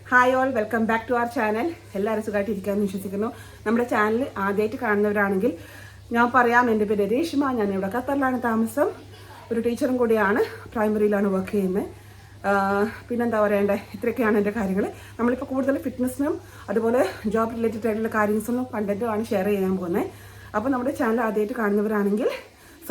Hi all, welcome back to our channel. എല്ലാവരും സുഖമായിട്ടിരിക്കാമെന്ന് വിശ്വസിക്കുന്നു. നമ്മുടെ ചാനൽ ആദ്യമായിട്ട് കാണുന്നവരാണെങ്കിൽ ഞാൻ പറയാം, എൻ്റെ പേര് രേഷ്മ. ഞാൻ ഇവിടെ ഖത്തറിലാണ് താമസം. ഒരു ടീച്ചറും കൂടിയാണ്, പ്രൈമറിയിലാണ് വർക്ക് ചെയ്യുന്നത്. പിന്നെന്താ പറയണ്ടേ, ഇത്രയൊക്കെയാണ് എൻ്റെ കാര്യങ്ങൾ. നമ്മളിപ്പോൾ കൂടുതൽ ഫിറ്റ്നസ്സിനും അതുപോലെ ജോബ് റിലേറ്റഡ് ആയിട്ടുള്ള കാര്യങ്ങളും കണ്ടൻറ്റുമാണ് ഷെയർ ചെയ്യാൻ പോകുന്നത്. അപ്പോൾ നമ്മുടെ ചാനൽ ആദ്യമായിട്ട് കാണുന്നവരാണെങ്കിൽ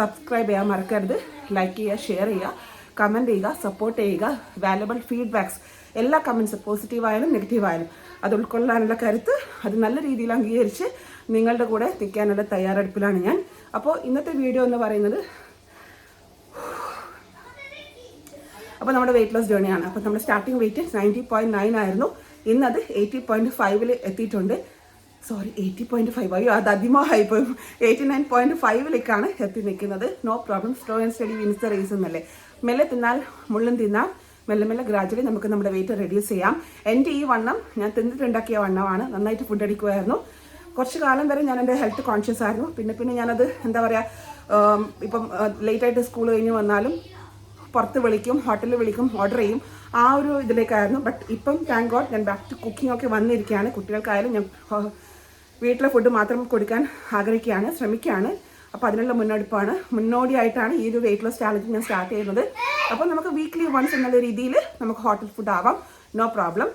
സബ്സ്ക്രൈബ് ചെയ്യാൻ മറക്കരുത്. ലൈക്ക് ചെയ്യുക, ഷെയർ ചെയ്യുക, കമൻറ്റ് ചെയ്യുക, സപ്പോർട്ട് ചെയ്യുക. വാല്യുബിൾ ഫീഡ്ബാക്സ്, എല്ലാ കമൻസും പോസിറ്റീവായാലും നെഗറ്റീവായാലും അത് ഉൾക്കൊള്ളാനുള്ള കരുത്ത്, അത് നല്ല രീതിയിൽ അംഗീകരിച്ച് നിങ്ങളുടെ കൂടെ നിൽക്കാനുള്ള തയ്യാറെടുപ്പിലാണ് ഞാൻ. അപ്പോൾ ഇന്നത്തെ വീഡിയോ എന്ന് പറയുന്നത് നമ്മുടെ വെയിറ്റ് ലോസ് ജേണിയാണ്. അപ്പോൾ നമ്മുടെ സ്റ്റാർട്ടിംഗ് വെയിറ്റ് 90.9 ആയിരുന്നു. ഇന്നത് 80.5 എത്തിയിട്ടുണ്ട്. 80.5, അയ്യോ അത് അധികമായിപ്പോയി. 89.5 എത്തി നിൽക്കുന്നത്. No problem, slow and steady wins the race എന്നല്ലേ. മെല്ലെ തിന്നാൽ മുള്ളും തിന്നാം. മെല്ലെ ഗ്രാജുവലി നമുക്ക് നമ്മുടെ വെയിറ്റ് റെഡ്യൂസ് ചെയ്യാം. എൻ്റെ ഈ വണ്ണം ഞാൻ തിന്നിട്ടുണ്ടാക്കിയ വണ്ണമാണ്. നന്നായിട്ട് ഫുഡ് അടിക്കുമായിരുന്നു. കുറച്ച് കാലം വരെ ഞാൻ എൻ്റെ ഹെൽത്ത് കോൺഷ്യസ് ആയിരുന്നു. പിന്നെ ഞാനത് എന്താ പറയുക, ഇപ്പം ലേറ്റായിട്ട് സ്കൂൾ കഴിഞ്ഞ് വന്നാലും പുറത്ത് വിളിക്കും, ഹോട്ടലിൽ വിളിക്കും, ഓർഡർ ചെയ്യും. ആ ഒരു ഇതിലേക്കായിരുന്നു. ബട്ട് ഇപ്പം താങ്ക് ഗോഡ് ഞാൻ ബാക്ക് ടു കുക്കിംഗ് ഒക്കെ വന്നിരിക്കുകയാണ്. കുട്ടികൾക്കായാലും ഞാൻ വീട്ടിലെ ഫുഡ് മാത്രം കൊടുക്കാൻ ആഗ്രഹിക്കുകയാണ്, ശ്രമിക്കുകയാണ്. അപ്പോൾ അതിനുള്ള മുന്നോടിയായിട്ടാണ് ഈ ഒരു വെയിറ്റ് ലോസ് ചാലഞ്ച് ഞാൻ സ്റ്റാർട്ട് ചെയ്യുന്നത്. അപ്പോൾ നമുക്ക് വീക്ക്ലി വൺസ് എന്നുള്ള രീതിയിൽ നമുക്ക് ഹോട്ടൽ ഫുഡ് ആവാം, നോ പ്രോബ്ലം.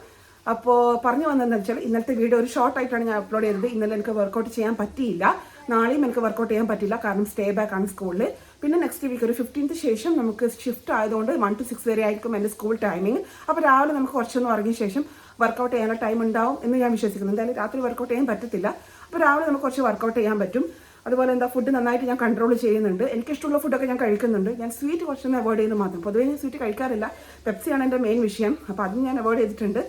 അപ്പോൾ പറഞ്ഞു വന്നതെന്ന് വെച്ചാൽ, ഇന്നലത്തെ വീഡിയോ ഒരു ഷോർട്ട് ആയിട്ടാണ് ഞാൻ അപ്ലോഡ് ചെയ്തത്. ഇന്നലെ എനിക്ക് വർക്കൗട്ട് ചെയ്യാൻ പറ്റിയില്ല, നാളെയും എനിക്ക് വർക്കൗട്ട് ചെയ്യാൻ പറ്റില്ല, കാരണം സ്റ്റേ ബാക്ക് ആണ് സ്കൂളിൽ. പിന്നെ നെക്സ്റ്റ് വീക്ക് ഒരു 15th ശേഷം നമുക്ക് ഷിഫ്റ്റ് ആയതുകൊണ്ട് 1 to 6 വരെ ആയിരിക്കും എൻ്റെ സ്കൂൾ ടൈമിങ്. അപ്പോൾ രാവിലെ നമുക്ക് കുറച്ചൊന്ന് ഉറങ്ങിയ ശേഷം വർക്കൗട്ട് ചെയ്യാനുള്ള ടൈം ഉണ്ടാവും എന്ന് ഞാൻ വിശ്വസിക്കുന്നു. എന്തായാലും രാത്രി വർക്കൗട്ട് ചെയ്യാൻ പറ്റത്തില്ല. അപ്പോൾ രാവിലെ നമുക്ക് കുറച്ച് വർക്കൗട്ട് ചെയ്യാൻ പറ്റും. അതുപോലെ ഫുഡ് നന്നായിട്ട് ഞാൻ കൺട്രോൾ ചെയ്യുന്നുണ്ട്. എനിക്കിഷ്ടമുള്ള ഫുഡൊക്കെ ഞാൻ കഴിക്കുന്നുണ്ട്. ഞാൻ സ്വീറ്റ് കുറച്ചൊന്ന് അവോയ്ഡ് ചെയ്യുന്നത് മാത്രം. പൊതുവേ ഞാൻ സ്വീറ്റ് കഴിക്കാറില്ല. പെപ്സിയാണ് എൻ്റെ മെയിൻ വിഷയം. അപ്പോൾ അതും ഞാൻ അവോയ്ഡ് ചെയ്തിട്ടുണ്ട്.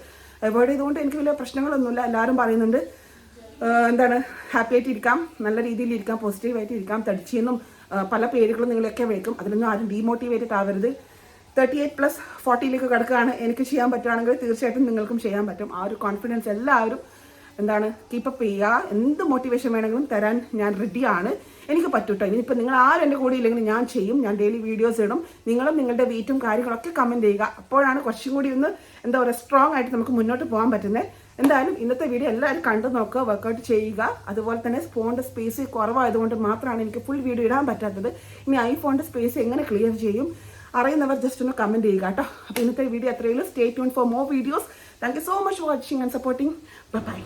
അവോയ്ഡ് ചെയ്തുകൊണ്ട് എനിക്ക് വലിയ പ്രശ്നങ്ങളൊന്നുമില്ല. എല്ലാവരും പറയുന്നുണ്ട് ഹാപ്പി ആയിട്ട് ഇരിക്കാം, നല്ല രീതിയിൽ ഇരിക്കാം, പോസിറ്റീവായിട്ട് ഇരിക്കാം. തടിച്ചെന്നും പല പേരുകളും നിങ്ങളൊക്കെ വിളിക്കും. അതിലൊന്നും ആരും ഡീമോട്ടിവേറ്റഡ് ആവരുത്. 38+ 40 കിടക്കുകയാണ്. എനിക്ക് ചെയ്യാൻ പറ്റുകയാണെങ്കിൽ തീർച്ചയായിട്ടും നിങ്ങൾക്കും ചെയ്യാൻ പറ്റും. ആ ഒരു കോൺഫിഡൻസ് എല്ലാവരും കീപ്പപ്പ് ചെയ്യുക. എന്ത് മോട്ടിവേഷൻ വേണമെങ്കിലും തരാൻ ഞാൻ റെഡിയാണ്. എനിക്ക് പറ്റൂട്ടോ. ഇനിയിപ്പോൾ നിങ്ങൾ ആരും എൻ്റെ കൂടെ ഇല്ലെങ്കിൽ ഞാൻ ചെയ്യും. ഞാൻ ഡെയിലി വീഡിയോസ് ഇടും. നിങ്ങളും നിങ്ങളുടെ വെയിറ്റും കാര്യങ്ങളൊക്കെ കമൻറ്റ് ചെയ്യുക. അപ്പോഴാണ് കുറച്ചും കൂടി ഒന്ന് സ്ട്രോങ് ആയിട്ട് നമുക്ക് മുന്നോട്ട് പോകാൻ പറ്റുന്നത്. എന്തായാലും ഇന്നത്തെ വീഡിയോ എല്ലാവരും കണ്ടു നോക്കുക, വർക്കൗട്ട് ചെയ്യുക. അതുപോലെ തന്നെ ഫോണിൻ്റെ സ്പേസ് കുറവായതുകൊണ്ട് മാത്രമാണ് എനിക്ക് ഫുൾ വീഡിയോ ഇടാൻ പറ്റാത്തത്. ഇനി ഐഫോണിൻ്റെ സ്പേസ് എങ്ങനെ ക്ലിയർ ചെയ്യും അറിയുന്നവർ ജസ്റ്റ് ഒന്ന് കമൻറ്റ് ചെയ്യുക കേട്ടോ. അപ്പോൾ ഇന്നത്തെ വീഡിയോ അത്രയുള്ളൂ. Stay tune for more videos. Thank you so much for watching and supporting. Bye.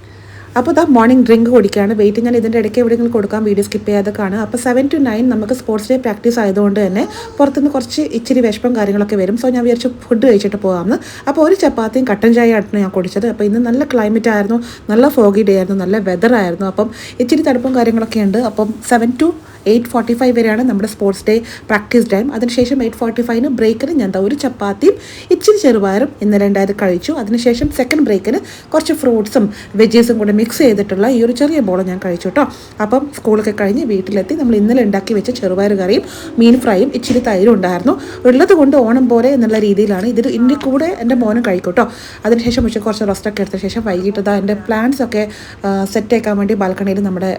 അപ്പോൾ മോർണിംഗ് ഡ്രിങ്ക് കുടിക്കുകയാണ്. വെയിറ്റ് ഞാൻ ഇതിൻ്റെ ഇടയ്ക്ക് എവിടെയെങ്കിലും കൊടുക്കാം, വീഡിയോ സ്കിപ്പ് ചെയ്യാതെ കാണുക. അപ്പോൾ 7 to 9 നമുക്ക് സ്പോർട്സ് ഡേ പ്രാക്ടീസ് ആയതുകൊണ്ട് തന്നെ പുറത്തുനിന്ന് ഇച്ചിരി വിശപ്പും കാര്യങ്ങളൊക്കെ വരും. സോ ഞാൻ വിചാരിച്ചു ഫുഡ് കഴിച്ചിട്ട് പോകാമെന്ന്. അപ്പോൾ ഒരു ചപ്പാത്തിയും കട്ടൻ ചായയായിരുന്നു ഞാൻ കുടിച്ചത്. അപ്പോൾ ഇന്ന് നല്ല ക്ലൈമറ്റ് ആയിരുന്നു, നല്ല ഫോഗി ഡേ ആയിരുന്നു, നല്ല വെതർ ആയിരുന്നു. അപ്പം ഇച്ചിരി തണുപ്പും കാര്യങ്ങളൊക്കെ ഉണ്ട്. അപ്പം 7 to 8:45 വരെയാണ് നമ്മുടെ സ്പോർട്സ് ഡേ പ്രാക്ടീസ് ടൈം. അതിനുശേഷം 8:45 ബ്രേക്കിന് ഞാൻ ഒരു ചപ്പാത്തിയും ഇച്ചിരി ചെറുപയറും ഇന്നലെ ഉണ്ടായത് കഴിച്ചു. അതിനുശേഷം സെക്കൻഡ് ബ്രേക്കിന് കുറച്ച് ഫ്രൂട്ട്സും വെജീസും കൂടെ മിക്സ് ചെയ്തിട്ടുള്ള ഈ ഒരു ചെറിയ ബോൾ ഞാൻ കഴിച്ചു കേട്ടോ. അപ്പം സ്കൂളൊക്കെ കഴിഞ്ഞ് വീട്ടിലെത്തി നമ്മൾ ഇന്നലെ ഉണ്ടാക്കി വെച്ച ചെറുപയർ കറിയും മീൻ ഫ്രൈയും ഇച്ചിരി തൈരും ഉണ്ടായിരുന്നു. ഉള്ളത് കൊണ്ട് ഓണം പോലെ എന്നുള്ള രീതിയിലാണ് ഇതിൻ്റെ കൂടെ എൻ്റെ മോനും കഴിക്കും കേട്ടോ. അതിനുശേഷം പക്ഷേ കുറച്ച് റെസ്റ്റൊക്കെ എടുത്ത ശേഷം വൈകിട്ട് എൻ്റെ പ്ലാന്റ്സ് ഒക്കെ സെറ്റാക്കാൻ വേണ്ടി ബാൽക്കണിയിൽ നമ്മുടെ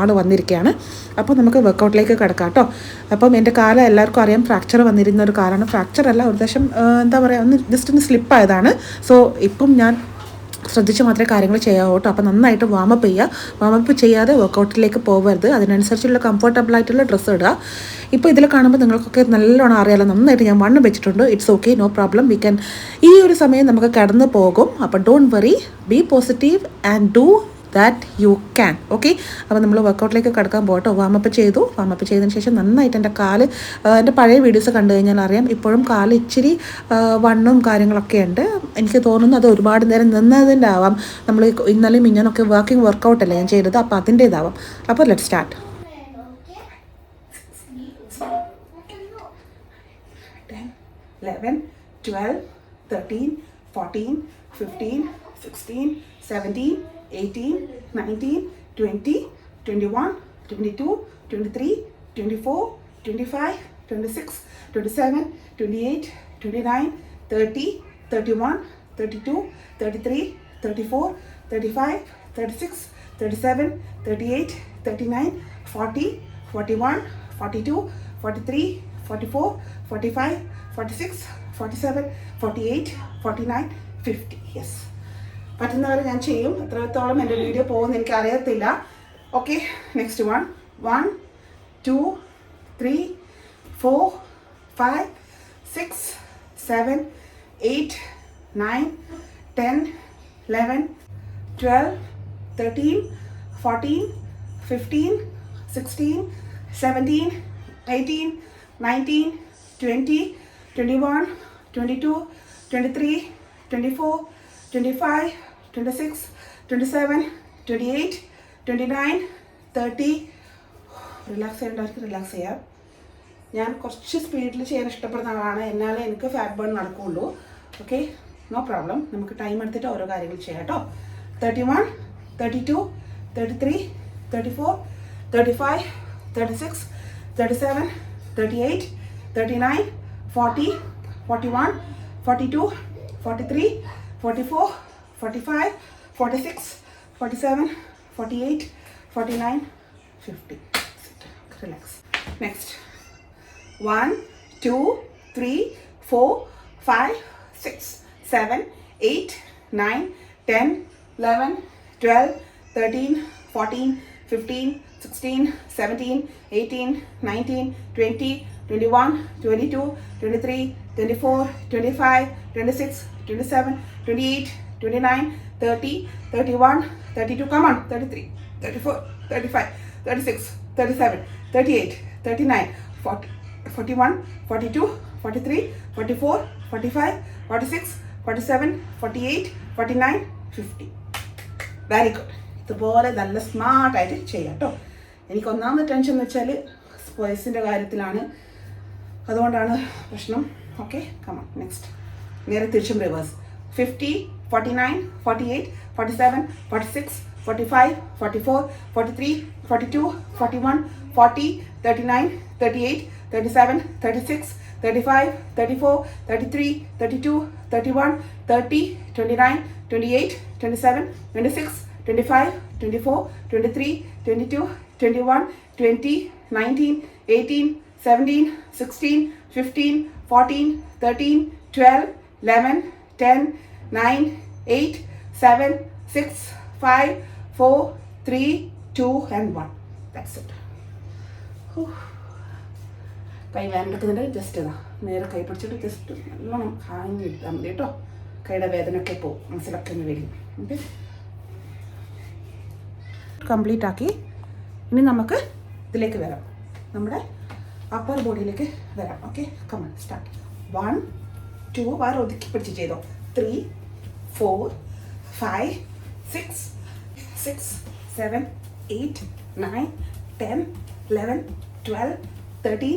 ആൾ വന്നിരിക്കുകയാണ്. അപ്പോൾ നമുക്ക് വർക്കൗട്ടിലേക്ക് കിടക്കാം കേട്ടോ. അപ്പം എൻ്റെ കാലം എല്ലാവർക്കും അറിയാം, ഫ്രാക്ചർ വന്നിരുന്ന ഒരു കാലമാണ്. ഫ്രാക്ചർ അല്ല, ഒരു ദശം ജസ്റ്റ് ഒന്ന് സ്ലിപ്പായതാണ്. സോ ഇപ്പം ഞാൻ ശ്രദ്ധിച്ച് മാത്രമേ കാര്യങ്ങൾ ചെയ്യാവൂ കേട്ടോ. അപ്പോൾ നന്നായിട്ട് വാമപ്പ് ചെയ്യുക. വാമപ്പ് ചെയ്യാതെ വർക്കൗട്ടിലേക്ക് പോകരുത്. അതിനനുസരിച്ചുള്ള കംഫർട്ടബിൾ ആയിട്ടുള്ള ഡ്രസ്സ് ഇടുക. ഇപ്പോൾ ഇതിൽ കാണുമ്പോൾ നിങ്ങൾക്കൊക്കെ നല്ലോണം അറിയാമല്ലോ, നന്നായിട്ട് ഞാൻ വണ്ണം വെച്ചിട്ടുണ്ട്. It's okay, no problem. We can ഈ ഒരു സമയം നമുക്ക് കടന്നു പോകും. അപ്പോൾ don't worry, be positive and do that you can. Okay, അപ്പോൾ നമ്മൾ വർക്കൗട്ടിലേക്ക് കിടക്കാൻ പോകട്ടോ. വാമപ്പ് ചെയ്തതിന് ശേഷം നന്നായിട്ട് എൻ്റെ പഴയ വീഡിയോസ് കണ്ടു കഴിഞ്ഞാൽ അറിയാം, ഇപ്പോഴും കാല് ഇച്ചിരി വണ്ണവും കാര്യങ്ങളൊക്കെ ഉണ്ട്. എനിക്ക് തോന്നുന്നു അത് ഒരുപാട് നേരം നിന്നതിൻ്റെ ആവാം. നമ്മൾ ഇന്നലെയും മിഞ്ഞാനൊക്കെ വർക്കൗട്ടല്ലേ ഞാൻ ചെയ്തത്, അപ്പോൾ അതിൻ്റേതാവാം. അപ്പോൾ ലെറ്റ് സ്റ്റാർട്ട്. 11, 12, 13, 14, 15, 16, 17, 18, 19, 20, 21, 22, 23, 24, 25, 26, 27, 28, 29, 30, 31, 32, 33, 34, 35, 36, 37, 38, 39, 40, 41, 42, 43, 44, 45, 46, 47, 48, 49, 50. Yes. പറ്റുന്നവരെ ഞാൻ ചെയ്യും. എത്രത്തോളം എൻ്റെ വീഡിയോ പോകുമെന്ന് എനിക്ക് അറിയത്തില്ല. Okay, next 1 2 3 4 5 6 7 8 9 10 11 12 13 14 15 16 17 18 19 20 21 22 23 24 25 26 27 28 29 30. റിലാക്സ് ചെയ്യേണ്ടവർക്ക് റിലാക്സ് ചെയ്യാം. ഞാൻ കുറച്ച് സ്പീഡിൽ ചെയ്യാൻ ഇഷ്ടപ്പെടുന്ന ആളാണ്, എന്നാലേ എനിക്ക് ഫാറ്റ് ബേൺ നടക്കുകയുള്ളൂ. Okay, no problem. നമുക്ക് ടൈം എടുത്തിട്ട് ഓരോ കാര്യങ്ങൾ ചെയ്യാം കേട്ടോ. 31 32 33 34 35 36 37 38 39 40 41 42 43 44 45 46 47 48 49 50. Relax. Next 1 2 3 4 5 6 7 8 9 10 11 12 13 14 15 16 17 18 19 20 21 22 23 24 25 26 27 28 29 30 31 32. Come on. 33 34 35 36 37 38 39 40 41 42 43 44 45 46 47 48 49 50. Very good. ഇതുപോലെ നല്ല സ്മാർട്ടായിട്ട് ചെയ്യാം കേട്ടോ. എനിക്ക് ഒന്നാമത്തെ ടെൻഷൻ എന്ന് വെച്ചാൽ സ്പേസിൻ്റെ കാര്യത്തിലാണ്, അതുകൊണ്ടാണ് പ്രശ്നം. Okay, come on. നെക്സ്റ്റ് നേരെ തിരിച്ചും റിവേഴ്സ്. 50 49 48 47 46 45 44 43 42 41 40 39 38 37 36 35 34 33 32 31 30 29 28 27 26 25 24 23 22 21 20 19 18 17 16 15 14 13 12 11 10 9 8 7 6 5 4 3 2 and 1. That's it. കൈ വേണ്ടെടുക്കുന്നുണ്ട്. ജസ്റ്റ് ഇതാ നേരെ കൈ പിടിച്ചിട്ട് ജസ്റ്റ് നല്ലോണം ഹാങ്ങി ഇട്ടാൽ മതി കേട്ടോ. കൈയുടെ വേദനയൊക്കെ പോകും, മനസ്സിലൊക്കെ ഒന്ന് വരും. ഓക്കെ, കംപ്ലീറ്റ് ആക്കി. ഇനി നമുക്ക് ഇതിലേക്ക് വരാം, നമ്മുടെ അപ്പർ ബോഡിയിലേക്ക് വരാം. Okay, come on start. 1 2 വാർ ഒതുക്കി പിടിച്ച് ചെയ്തോ. 3 4 5 6 6 7 8 9 10 11 12 13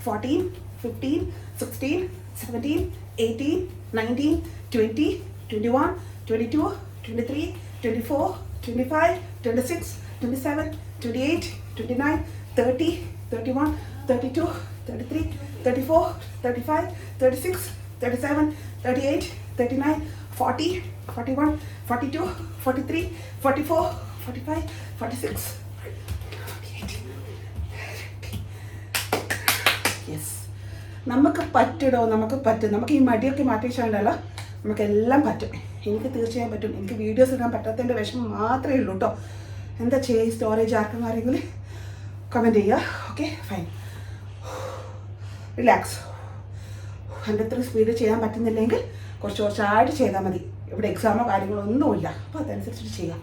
14 15 16 17 18 19 20 21 22 23 24 25 26 27 28 29 30 31 32 33 34 35 36 37 38 39 40 41 42 43 44 45 46 48. യെസ്, നമുക്ക് പറ്റിടോ, നമുക്ക് പറ്റും. നമുക്ക് ഈ മടിയൊക്കെ മാറ്റി വെച്ചാണ്ടല്ലോ, നമുക്കെല്ലാം പറ്റും. എനിക്ക് തീർച്ചയായും പറ്റും. എനിക്ക് വീഡിയോസ് ഇടാൻ പറ്റാത്തതിൻ്റെ വിഷമം മാത്രമേ ഉള്ളൂ കേട്ടോ. എന്താ ചെയ്യുക, സ്റ്റോറേജ് ആർക്കും ആരെങ്കിലും കമൻറ്റ് ചെയ്യുക. Okay, fine. റിലാക്സ്. എൻ്റെ അത്ര സ്പീഡ് ചെയ്യാൻ പറ്റുന്നില്ലെങ്കിൽ കുറച്ച് കുറച്ചായിട്ട് ചെയ്താൽ മതി. ഇവിടെ എക്സാമോ കാര്യങ്ങളോ ഒന്നുമില്ല, അപ്പോൾ അതനുസരിച്ചിട്ട് ചെയ്യാം.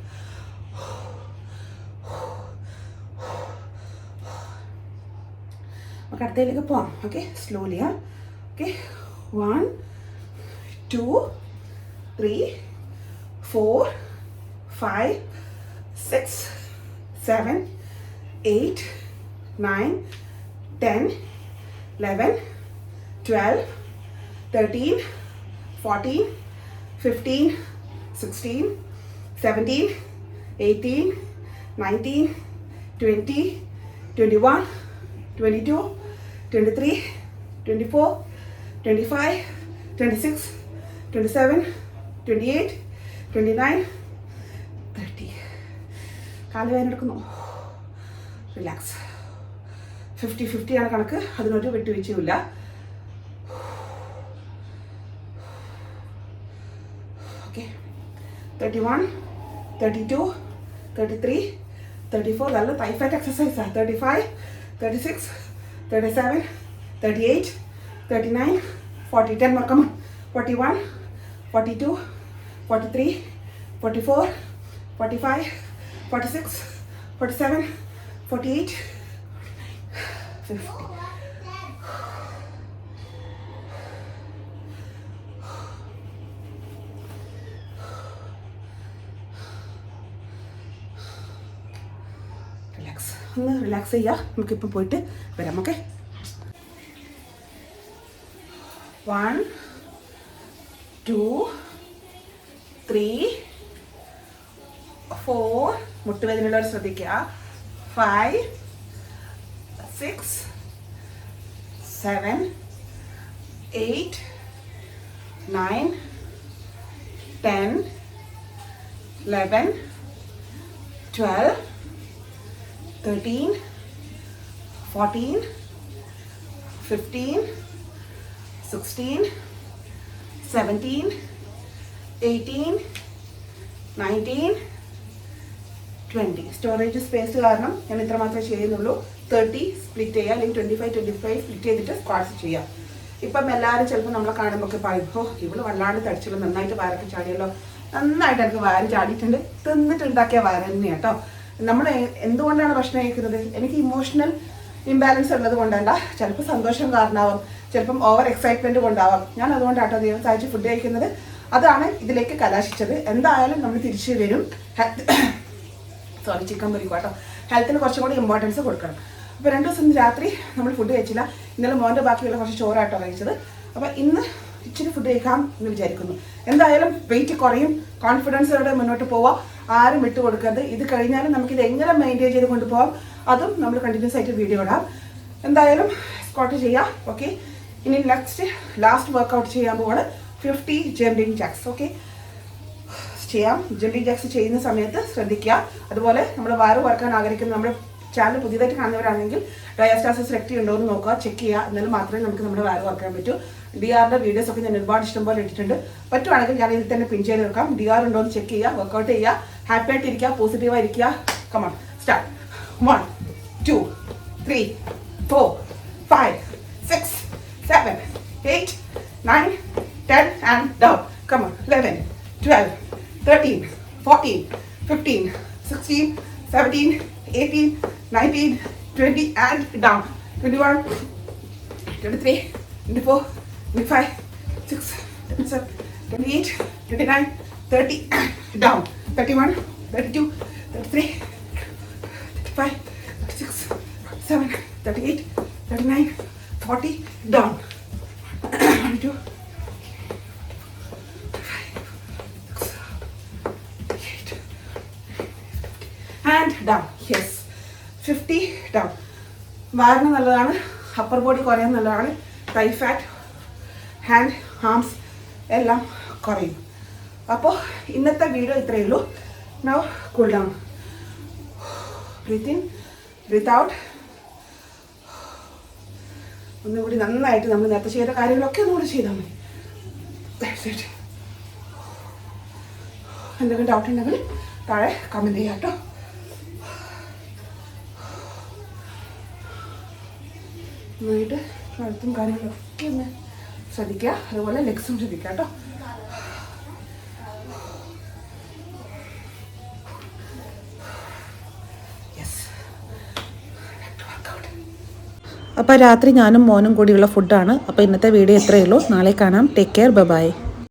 നമുക്ക് അടുത്തതിലേക്ക് പോവാം. Okay, slowly. ഓക്കെ, 1 2 3 4 5 6 7 8 9 10 11 12 13 14 15 16 17 18 19 20 21 22 23 24 25 26 27 28 29 30. കാല് വേദന എടുക്കുന്നു. റിലാക്സ്. 50-50 ആണ് കണക്ക്, അതിനൊരു വിട്ടുവീഴ്ചയുമില്ല. Okay, 31, 32, 33, 34. That's the thigh fat exercise. 35, 36, 37, 38, 39, 40. 10 more. Come on. 41, 42, 43, 44, 45, 46, 47, 48, 50. Relax. ഒന്ന് റിലാക്സ് ചെയ്യുക. നമുക്കിപ്പോൾ പോയിട്ട് വരാം. ഓക്കെ. 1, 2, 3, 4. മുട്ടുവേദനയുള്ളവർ ശ്രദ്ധിക്കുക. 5, 6, 7, 8, 9, 10, 11, 12, 13, 14, 15, 16, 17, 18, 19, 20. സ്റ്റോറേജ് സ്പേസ് കാരണം ഞാൻ ഇത്ര മാത്രമേ ചെയ്യുന്നുള്ളൂ. 30 സ്പ്ലിറ്റ് ചെയ്യുക, അല്ലെങ്കിൽ 25 സ്പ്ലിറ്റ് ചെയ്തിട്ട് സ്ക്വാട്സ് ചെയ്യുക. ഇപ്പം എല്ലാവരും ചിലപ്പോൾ നമ്മളെ കാണുമ്പോൾ ഒക്കെ പറയും, ഓ ഇവള് വല്ലാണ്ട് തടിച്ചല്ലോ, നന്നായിട്ട് വയറൊക്കെ ചാടിയല്ലോ. നന്നായിട്ട് എനിക്ക് വയറ് ചാടിയിട്ടുണ്ട്. തിന്നിട്ടുണ്ടാക്കിയ വയറ് തന്നെയാണ് കേട്ടോ. നമ്മൾ എന്തുകൊണ്ടാണ് ഭക്ഷണം കഴിക്കുന്നത്? എനിക്ക് ഇമോഷണൽ ഇംബാലൻസ് ഉള്ളത് കൊണ്ടല്ല, ചിലപ്പോൾ സന്തോഷം കാരണമാവാം, ചിലപ്പം ഓവർ എക്സൈറ്റ്മെന്റ് കൊണ്ടാവാം. ഞാൻ അതുകൊണ്ടാട്ടോ ദൈവം സഹായിച്ച് ഫുഡ് കഴിക്കുന്നത്. അതാണ് ഇതിലേക്ക് കലാശിച്ചത്. എന്തായാലും നമ്മൾ തിരിച്ചു വരും. ചിക്കൻ പൊരിക്കും കേട്ടോ. ഹെൽത്തിന് കുറച്ചും കൂടി ഇമ്പോർട്ടൻസ് കൊടുക്കണം. അപ്പോൾ 2 ദിവസം രാത്രി നമ്മൾ ഫുഡ് കഴിച്ചില്ല. ഇന്നലെ മോൻ്റെ ബാക്കിയുള്ള കുറച്ച് ചോറായിട്ടോ കഴിച്ചത്. അപ്പോൾ ഇന്ന് ഇച്ചിരി ഫുഡ് കഴിക്കാം എന്ന് വിചാരിക്കുന്നു. എന്തായാലും വെയിറ്റ് കുറയും. കോൺഫിഡൻസോടെ മുന്നോട്ട് പോവാം. ആരും വിട്ടു കൊടുക്കരുത്. ഇത് കഴിഞ്ഞാലും നമുക്കിത് എങ്ങനെ മെയിൻറ്റെയിൻ ചെയ്ത് കൊണ്ടുപോകാം, അതും നമ്മൾ കണ്ടിന്യൂസ് ആയിട്ട് വീഡിയോ ഇടാം. എന്തായാലും സ്ക്വാട്ട് ചെയ്യാം. ഓക്കെ. ഇനി ലാസ്റ്റ് വർക്കൗട്ട് ചെയ്യാൻ പോവാണ് 50 ജമ്പിങ് ജാക്സ്. ഓക്കെ, ചെയ്യാം. ജമ്പിങ് ജാക്സ് ചെയ്യുന്ന സമയത്ത് ശ്രദ്ധിക്കുക. അതുപോലെ നമ്മൾ വയറ് കുറക്കാൻ ആഗ്രഹിക്കുന്ന നമ്മുടെ ചാനൽ പുതിയതായിട്ട് കാണുന്നവരാണെങ്കിൽ ഡയാസ്റ്റാസിസ് റെക്ടി ഉണ്ടോ എന്ന് നോക്കുക, ചെക്ക് ചെയ്യുക. എന്നാലും മാത്രമേ നമുക്ക് നമ്മുടെ വയറ് കുറക്കാൻ പറ്റൂ. DR വീഡിയോസ് ഒക്കെ ഞാൻ ഒരുപാട് ഇഷ്ടംപോലെ ഇട്ടിട്ടുണ്ട്. പറ്റുവാണെങ്കിൽ ഞാൻ ഇതിൽ തന്നെ പിൻ ചെയ്ത് വെക്കാം. DR ഉണ്ടോ എന്ന് ചെക്ക് ചെയ്യുക, വർക്കൗട്ട് ചെയ്യുക, ഹാപ്പി ആയിട്ടിരിക്കുക, പോസിറ്റീവായിരിക്കുക. Come on start. 1, 2, 3, 4, 5, 6, 7, 8, 9, 10 and down. Come on. 11, 12, 13, 14, 15, 16, 17, 18, 19, 20 and down. 21, 23, 24, 25, 26, 27, 28, 29, 30 down. 31, 32, 33, 35, 36, 37, 38, 39, 40 down. 42, 58, and down. Yes, 50 down. വയറിന് നല്ലതാണ്, അപ്പർ ബോഡി കുറയാൻ നല്ലതാണ്. തൈ ഫാറ്റ്, ഹാൻഡ്, ആംസ് എല്ലാം കുറയും. അപ്പോൾ ഇന്നത്തെ വീഡിയോ ഇത്രയേ ഉള്ളൂ. Now cool down. Breathe in, breathe out. ഒന്നുകൂടി നന്നായിട്ട് നമ്മൾ നേരത്തെ ചെയ്ത കാര്യങ്ങളൊക്കെ ഒന്നുകൂടി ചെയ്താൽ മതി. എന്തെങ്കിലും ഡൗട്ട് ഉണ്ടെങ്കിൽ താഴെ കമൻറ്റ് ചെയ്യാം കേട്ടോ. നന്നായിട്ട് കഴുത്തും കാര്യങ്ങളൊക്കെ ഒന്ന് ശ്രദ്ധിക്കുക. അതുപോലെ ലെഗ്സും ശ്രദ്ധിക്കുക കേട്ടോ. അപ്പോൾ രാത്രി ഞാനും മോനും കൂടിയുള്ള ഫുഡാണ്. അപ്പോൾ ഇന്നത്തെ വീഡിയോ ഇത്രയേ ഉള്ളൂ. നാളെ കാണാം. Take care. ബൈ.